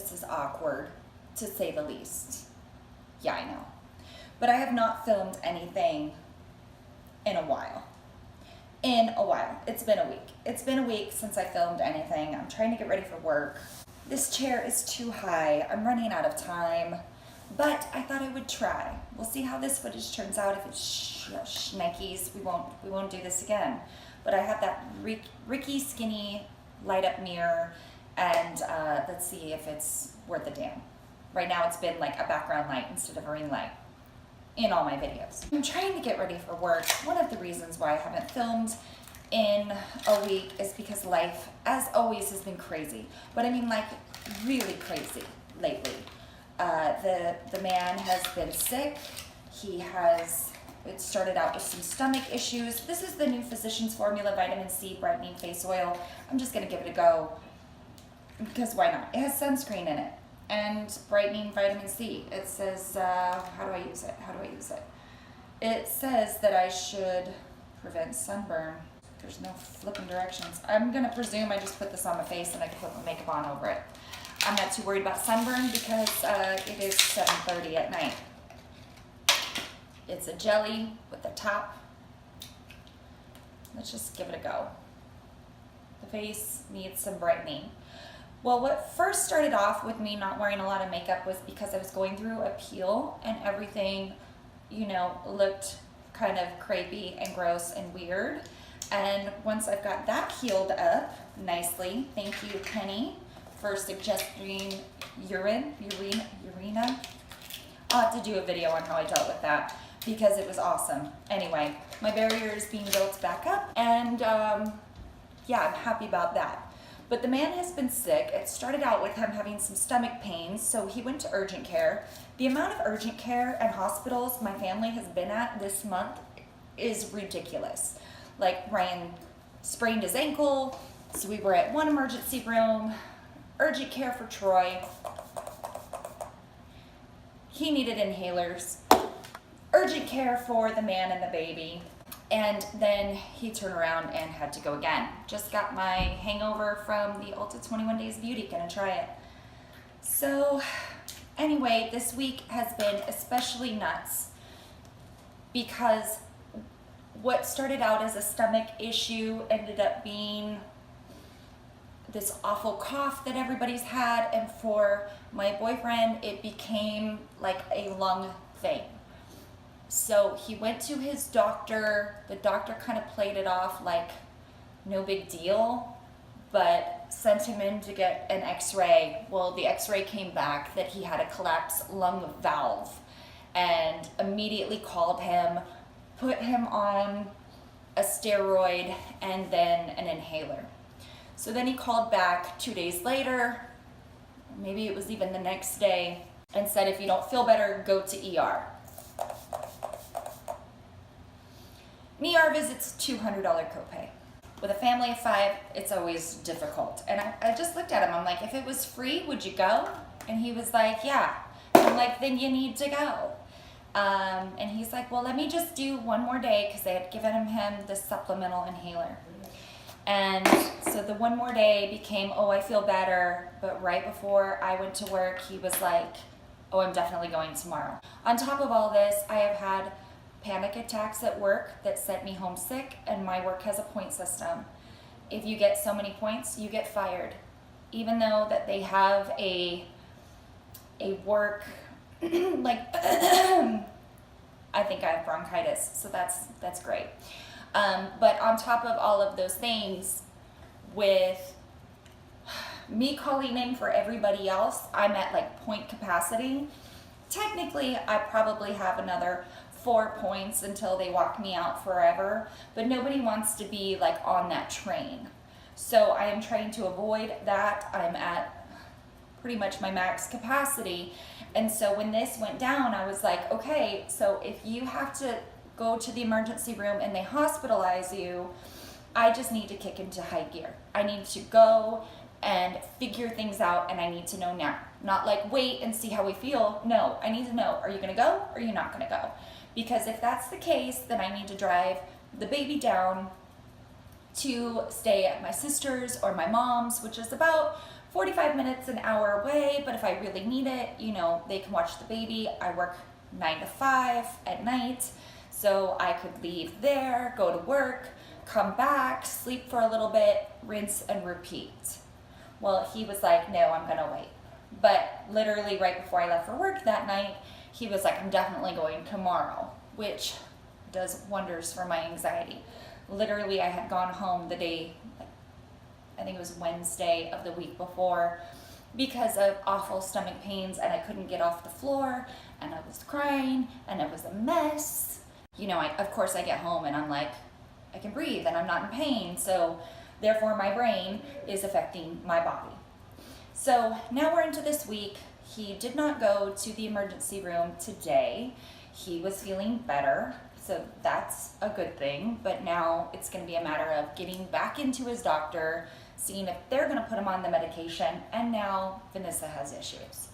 This is awkward, to say the least. Yeah, I know. But I have not filmed anything in a while. It's been a week. It's been a week since I filmed anything. I'm trying to get ready for work. This chair is too high. I'm running out of time. But I thought I would try. We'll see how this footage turns out. If it's shnikes, we won't do this again. But I have that Ricky Skinny light up mirror, and let's see if it's worth a damn. Right now it's been like a background light instead of a ring light in all my videos. I'm trying to get ready for work. One of the reasons why I haven't filmed in a week is because life, as always, has been crazy. But I mean, like, really crazy lately. The man has been sick. It started out with some stomach issues. This is the new Physicians Formula Vitamin C Brightening Face Oil. I'm just gonna give it a go, because why not? It has sunscreen in it and brightening vitamin C. It says, how do I use it? It says that I should prevent sunburn. There's no flipping directions. I'm gonna presume I just put this on my face and I can put my makeup on over it. I'm not too worried about sunburn because it is 7:30 at night. It's a jelly with the top. Let's just give it a go. The face needs some brightening. Well, what first started off with me not wearing a lot of makeup was because I was going through a peel and everything, you know, looked kind of crepey and gross and weird. And once I've got that healed up nicely, thank you, Penny, for suggesting urina. I'll have to do a video on how I dealt with that because it was awesome. Anyway, my barrier is being built back up, and yeah, I'm happy about that. But the man has been sick. It started out with him having some stomach pains, so he went to urgent care. The amount of urgent care and hospitals my family has been at this month is ridiculous. Like, Ryan sprained his ankle, so we were at one emergency room, urgent care for Troy. He needed inhalers. Urgent care for the man and the baby. And then he turned around and had to go again. Just got my hangover from the Ulta 21 Days Beauty. Gonna try it. So anyway, this week has been especially nuts because what started out as a stomach issue ended up being this awful cough that everybody's had, and for my boyfriend it became like a lung thing. So he went to his doctor. The doctor kind of played it off like no big deal, but sent him in to get an x-ray. Well, the x-ray came back that he had a collapsed lung valve, and immediately called him, put him on a steroid and then an inhaler. So then he called back 2 days later, maybe it was even the next day, and said, if you don't feel better, go to ER. An ER visit's $200 copay. With a family of 5, it's always difficult. And I just looked at him, I'm like, if it was free, would you go? And he was like, yeah. I'm like, then you need to go. And he's like, well, let me just do one more day, because they had given him this supplemental inhaler. And so the one more day became, oh, I feel better. But right before I went to work, he was like, oh, I'm definitely going tomorrow. On top of all this, I have had panic attacks at work that sent me homesick, and my work has a point system. If you get so many points, you get fired. Even though that they have a work, like, I think I have bronchitis, so that's great. But on top of all of those things, with me calling in for everybody else, I'm at like point capacity. Technically, I probably have another 4 points until they walk me out forever, but nobody wants to be like on that train. So I am trying to avoid that. I'm at pretty much my max capacity. And so when this went down, I was like, okay, so if you have to go to the emergency room and they hospitalize you, I just need to kick into high gear. I need to go and figure things out, and I need to know now. Not like wait and see how we feel. No, I need to know, are you gonna go or are you not gonna go? Because if that's the case, then I need to drive the baby down to stay at my sister's or my mom's, which is about 45 minutes, an hour away, but if I really need it, they can watch the baby. I work 9 to 5 at night, so I could leave there, go to work, come back, sleep for a little bit, rinse and repeat. Well, he was like, no, I'm gonna wait. But literally right before I left for work that night, he was like, I'm definitely going tomorrow, which does wonders for my anxiety. Literally, I had gone home the day, I think it was Wednesday of the week before, because of awful stomach pains, and I couldn't get off the floor, and I was crying, and it was a mess. Of course I get home and I'm like, I can breathe and I'm not in pain, so therefore my brain is affecting my body. So now we're into this week. He did not go to the emergency room today. He was feeling better, so that's a good thing, but now it's going to be a matter of getting back into his doctor, seeing if they're going to put him on the medication, and now Vanessa has issues.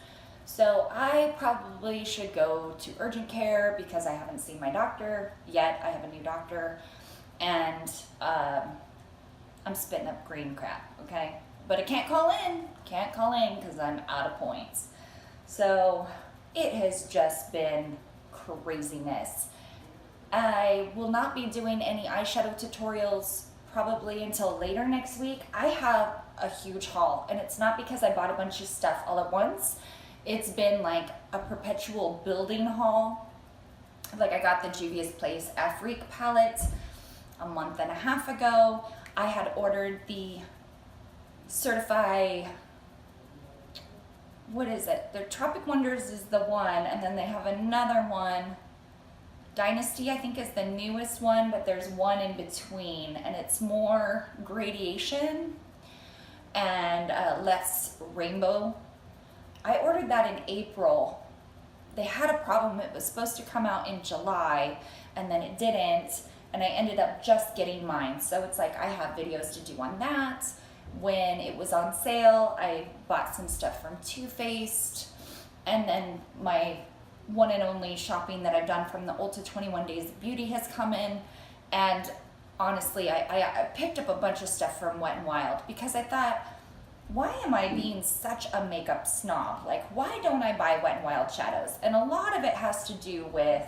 So I probably should go to urgent care because I haven't seen my doctor yet. I have a new doctor, and I'm spitting up green crap, okay? But I can't call in because I'm out of points. So it has just been craziness. I will not be doing any eyeshadow tutorials probably until later next week. I have a huge haul, and it's not because I bought a bunch of stuff all at once. It's been like a perpetual building haul. Like I got the Juvia's Place Afrique palette a month and a half ago. I had ordered the Certifeye, what is it? The Tropic Wonders is the one, and then they have another one. Dynasty, I think, is the newest one, but there's one in between, and it's more gradation and less rainbow. I ordered that in April. They had a problem. It was supposed to come out in July, and then it didn't, and I ended up just getting mine. So it's like I have videos to do on that. When it was on sale, I bought some stuff from Too Faced, and then my one and only shopping that I've done from the Ulta 21 Days of Beauty has come in, and honestly, I picked up a bunch of stuff from Wet n Wild because I thought, why am I being such a makeup snob? Like, why don't I buy Wet n Wild shadows? And a lot of it has to do with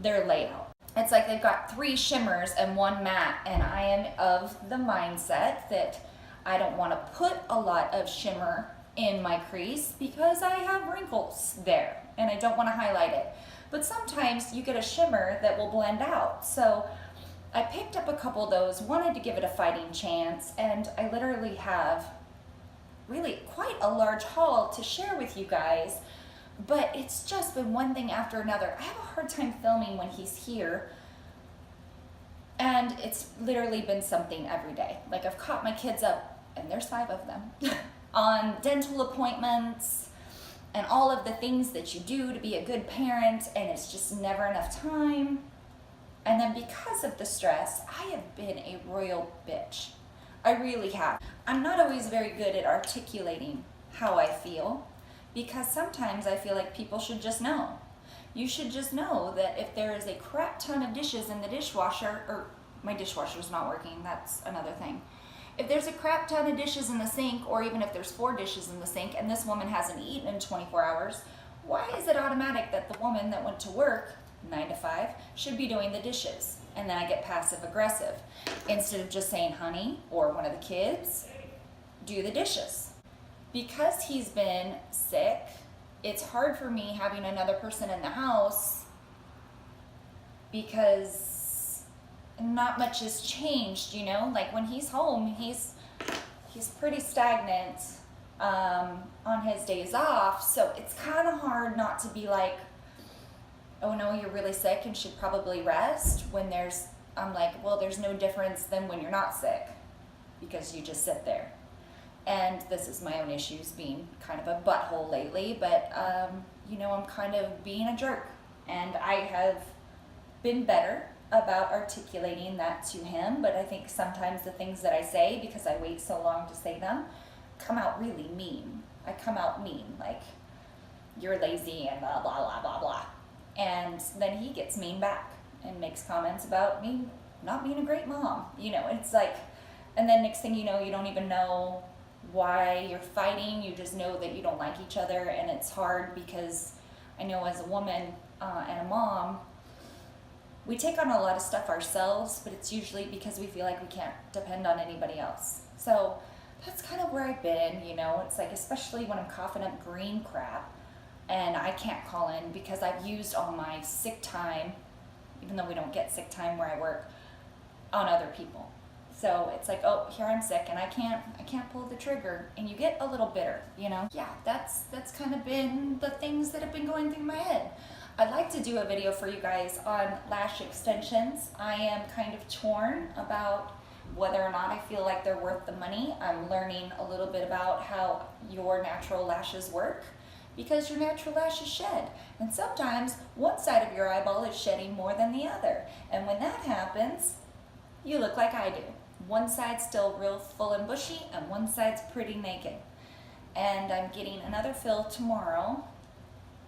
their layout. It's like they've got 3 shimmers and 1 matte, and I am of the mindset that I don't want to put a lot of shimmer in my crease because I have wrinkles there and I don't want to highlight it. But sometimes you get a shimmer that will blend out. So I picked up a couple of those, wanted to give it a fighting chance, and I literally have really quite a large haul to share with you guys. But it's just been one thing after another. I have a hard time filming when he's here, and it's literally been something every day. Like, I've caught my kids up, and there's 5 of them, on dental appointments and all of the things that you do to be a good parent, and it's just never enough time. And then because of the stress, I have been a royal bitch. I really have. I'm not always very good at articulating how I feel, because sometimes I feel like people should just know. You should just know that if there is a crap ton of dishes in the dishwasher, or my dishwasher's not working, that's another thing. If there's a crap ton of dishes in the sink, or even if there's 4 dishes in the sink and this woman hasn't eaten in 24 hours, why is it automatic that the woman that went to work 9 to 5 should be doing the dishes? And then I get passive aggressive instead of just saying, honey, or one of the kids, do the dishes. Because he's been sick, it's hard for me having another person in the house because not much has changed, you know? Like, when he's home, he's pretty stagnant on his days off, so it's kind of hard not to be like, oh no, you're really sick and should probably rest, when I'm like, well, there's no difference than when you're not sick, because you just sit there. And this is my own issues, being kind of a butthole lately, but you know, I'm kind of being a jerk, and I have been better about articulating that to him, but I think sometimes the things that I say, because I wait so long to say them, come out really mean. I come out mean, like, you're lazy and blah, blah, blah, blah, blah. And then he gets mean back and makes comments about me not being a great mom. You know, it's like, and then next thing you know, you don't even know why you're fighting. You just know that you don't like each other, and it's hard because I know as a woman and a mom, we take on a lot of stuff ourselves, but it's usually because we feel like we can't depend on anybody else. So that's kind of where I've been, you know. It's like, especially when I'm coughing up green crap and I can't call in because I've used all my sick time, even though we don't get sick time where I work, on other people. So it's like, oh, here I'm sick and I can't pull the trigger, and you get a little bitter, you know. Yeah, that's kind of been the things that have been going through my head. I'd like to do a video for you guys on lash extensions. I am kind of torn about whether or not I feel like they're worth the money. I'm learning a little bit about how your natural lashes work, because your natural lashes shed, and sometimes one side of your eyeball is shedding more than the other, and when that happens, you look like I do. One side's still real full and bushy, and one side's pretty naked. And I'm getting another fill tomorrow,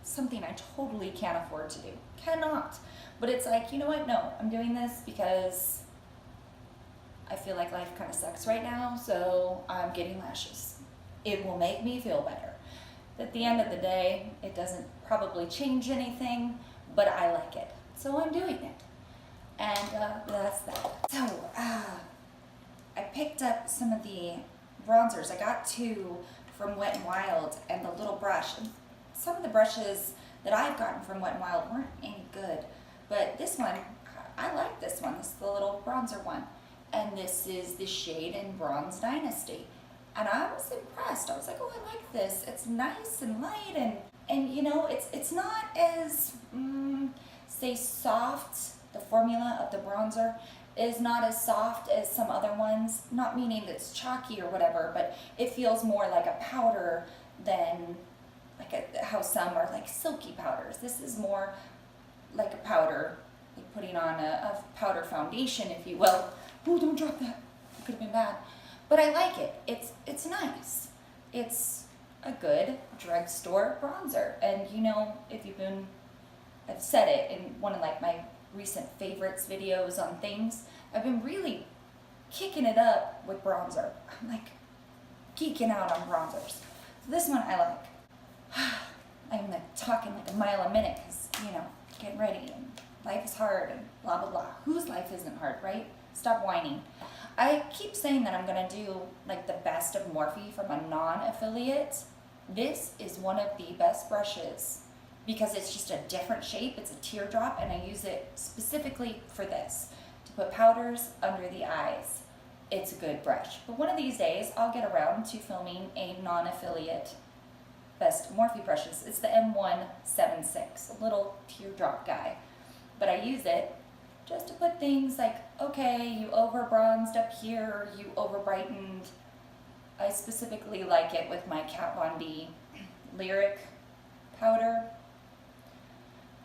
something I totally can't afford to do. Cannot. But it's like, you know what? No, I'm doing this because I feel like life kind of sucks right now, so I'm getting lashes. It will make me feel better. At the end of the day, it doesn't probably change anything, but I like it. So I'm doing it. And that's that. So, I picked up some of the bronzers. I got 2 from Wet n Wild and the little brush. And some of the brushes that I've gotten from Wet n Wild weren't any good. But this one, I like this one. This is the little bronzer one. And this is the shade in Bronze Dynasty. And I was impressed. I was like, oh, I like this. It's nice and light, and you know, it's not as, say, soft. The formula of the bronzer is not as soft as some other ones, not meaning that it's chalky or whatever, but it feels more like a powder than like how some are like silky powders. This is more like a powder, like putting on a powder foundation, if you will. Oh, don't drop that. It could have been bad. But I like it. It's nice. It's a good drugstore bronzer. And you know, I've said it in one of like my recent favorites videos on things, I've been really kicking it up with bronzer. I'm like geeking out on bronzers. So this one I like. I'm like talking like a mile a minute because, you know, getting ready and life is hard and blah blah blah. Whose life isn't hard, right? Stop whining. I keep saying that I'm gonna do like the best of Morphe from a non-affiliate. This is one of the best brushes because it's just a different shape. It's a teardrop, and I use it specifically for this, to put powders under the eyes. It's a good brush. But one of these days, I'll get around to filming a non-affiliate best Morphe brushes. It's the M176, a little teardrop guy. But I use it just to put things like, okay, you over bronzed up here, you over brightened. I specifically like it with my Kat Von D Lyric powder.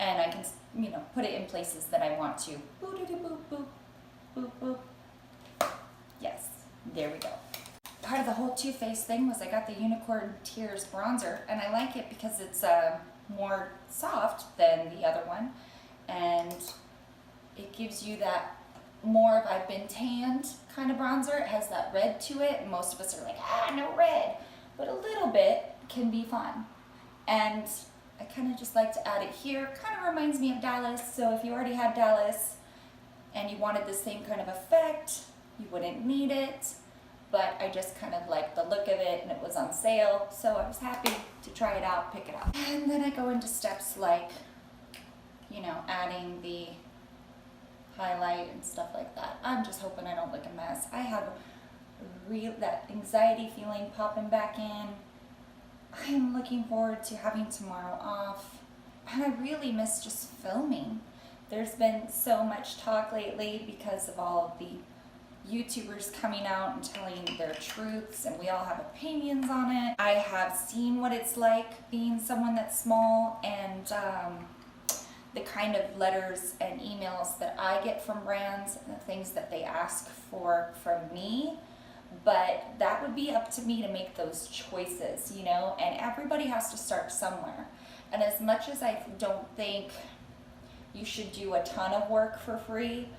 And I can, you know, put it in places that I want to. Boop, boop, boop, boop, boop. Yes, there we go. Part of the whole Too Faced thing was I got the Unicorn Tears bronzer, and I like it because it's more soft than the other one, and it gives you that more of I've been tanned kind of bronzer. It has that red to it, and most of us are like, no red, but a little bit can be fun. And I kind of just like to add it here. Kind of reminds me of Dallas, so if you already had Dallas and you wanted the same kind of effect, you wouldn't need it, but I just kind of liked the look of it, and it was on sale, so I was happy to try it out, pick it up. And then I go into steps like, you know, adding the highlight and stuff like that. I'm just hoping I don't look a mess. I have that anxiety feeling popping back in. I am looking forward to having tomorrow off, and I really miss just filming. There's been so much talk lately because of all of the YouTubers coming out and telling their truths, and we all have opinions on it. I have seen what it's like being someone that's small, and the kind of letters and emails that I get from brands and the things that they ask for from me. But that would be up to me to make those choices, you know, and everybody has to start somewhere. And as much as I don't think you should do a ton of work for free,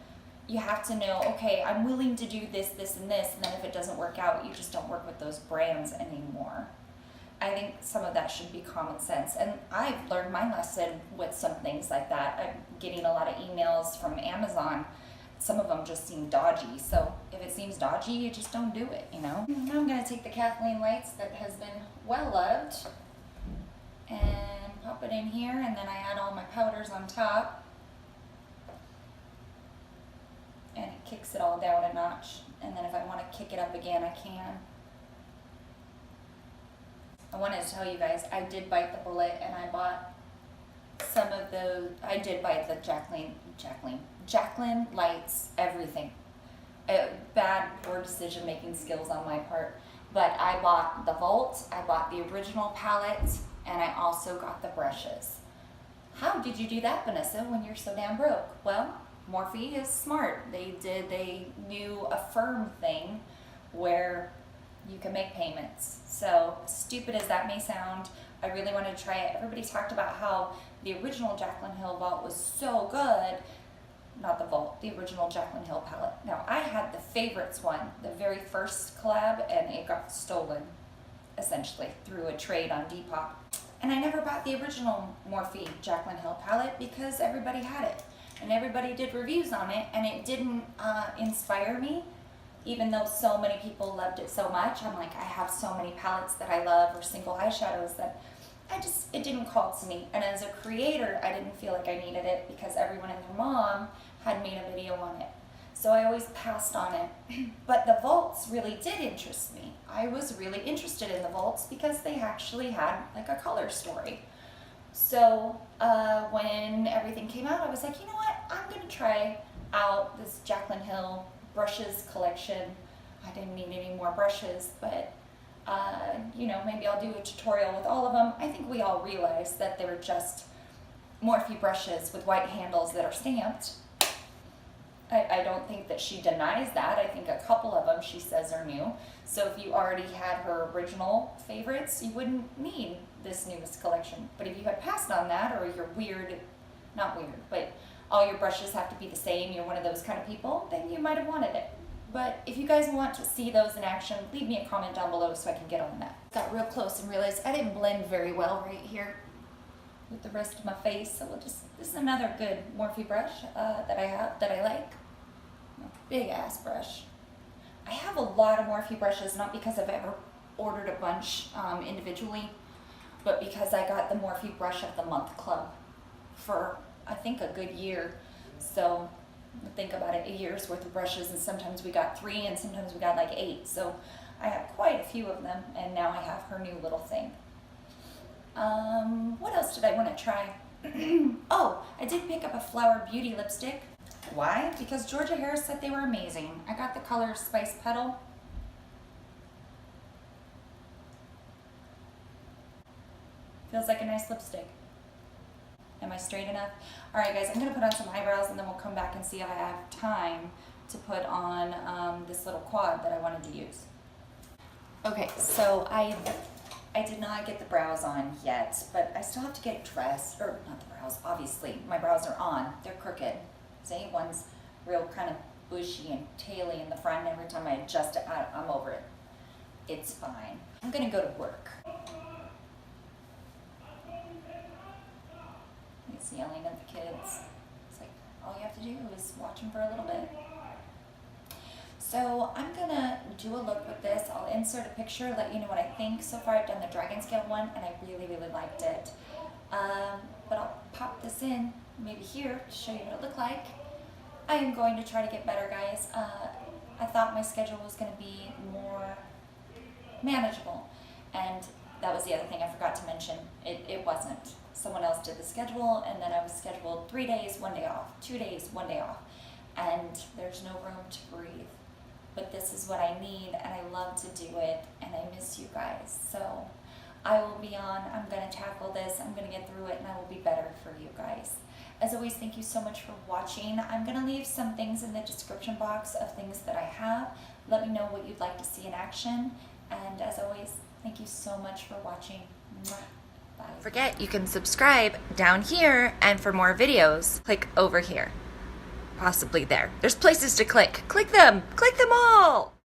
you have to know, okay, I'm willing to do this, this, and this, and then if it doesn't work out, you just don't work with those brands anymore. I think some of that should be common sense, and I've learned my lesson with some things like that. I'm getting a lot of emails from Amazon. Some of them just seem dodgy, so if it seems dodgy, you just don't do it, you know? Now I'm gonna take the Kathleen Lights that has been well loved and pop it in here, and then I add all my powders on top, and it kicks it all down a notch, and then if I want to kick it up again, I can. I wanted to tell you guys, I did bite the bullet, and I bought some of the, I did buy the Jaclyn Lights, everything. Bad, poor decision making skills on my part. But I bought the Volt, I bought the original palette, and I also got the brushes. How did you do that, Vanessa, when you're so damn broke? Well, Morphe is smart. They did a new Affirm thing where you can make payments. So stupid as that may sound, I really wanted to try it. Everybody talked about how the original Jaclyn Hill Vault was so good. Not the Vault, the original Jaclyn Hill palette. Now, I had the favorites one, the very first collab, and it got stolen, essentially, through a trade on Depop. And I never bought the original Morphe Jaclyn Hill palette because everybody had it. And everybody did reviews on it, and it didn't inspire me, even though so many people loved it so much. I'm like, I have so many palettes that I love, or single eyeshadows, that it didn't call to me. And as a creator, I didn't feel like I needed it because everyone and their mom had made a video on it. So I always passed on it. But the Vaults really did interest me. I was really interested in the Vaults because they actually had like a color story. So when everything came out, I was like, you know what? I'm gonna try out this Jaclyn Hill brushes collection. I didn't need any more brushes, but you know, maybe I'll do a tutorial with all of them. I think we all realize that they're just Morphe brushes with white handles that are stamped. I don't think that she denies that. I think a couple of them she says are new. So if you already had her original favorites, you wouldn't need this newest collection. But if you had passed on that, or you're weird, not weird, but all your brushes have to be the same, you're one of those kind of people, then you might have wanted it. But if you guys want to see those in action, leave me a comment down below so I can get on that. Got real close and realized I didn't blend very well right here with the rest of my face, so this is another good Morphe brush that I like. Big ass brush. I have a lot of Morphe brushes, not because I've ever ordered a bunch individually, but because I got the Morphe Brush of the Month Club for, I think, a good year. So think about it, a year's worth of brushes, and sometimes we got 3 and sometimes we got like 8. So I have quite a few of them, and now I have her new little thing. What else did I want to try? Oh, I did pick up a Flower Beauty lipstick. Why? Because Georgia Harris said they were amazing. I got the color Spice Petal. Feels like a nice lipstick. Am I straight enough? All right, guys, I'm gonna put on some eyebrows and then we'll come back and see if I have time to put on this little quad that I wanted to use. Okay, so I did not get the brows on yet, but I still have to get dressed, or not the brows, obviously. My brows are on, they're crooked. See, one's real kind of bushy and taily in the front, and every time I adjust it, I'm over it. It's fine. I'm gonna go to work. He's yelling at the kids. It's like, all you have to do is watch them for a little bit. So I'm gonna do a look with this. I'll insert a picture, let you know what I think. So far I've done the Dragon Scale one, and I really, really liked it. But I'll pop this in, maybe here, to show you what it looked like. I am going to try to get better, guys. I thought my schedule was going to be more manageable, and that was the other thing I forgot to mention. It wasn't. Someone else did the schedule, and then I was scheduled 3 days, 1 day off, 2 days, 1 day off, and there's no room to breathe. But this is what I need, and I love to do it, and I miss you guys. So I will be on. I'm going to tackle this. I'm going to get through it, and I will be better for you guys. As always, thank you so much for watching. I'm going to leave some things in the description box of things that I have. Let me know what you'd like to see in action. And as always, thank you so much for watching. Bye. Don't forget, you can subscribe down here, and for more videos, click over here. possibly there. There's places to click. Click them all.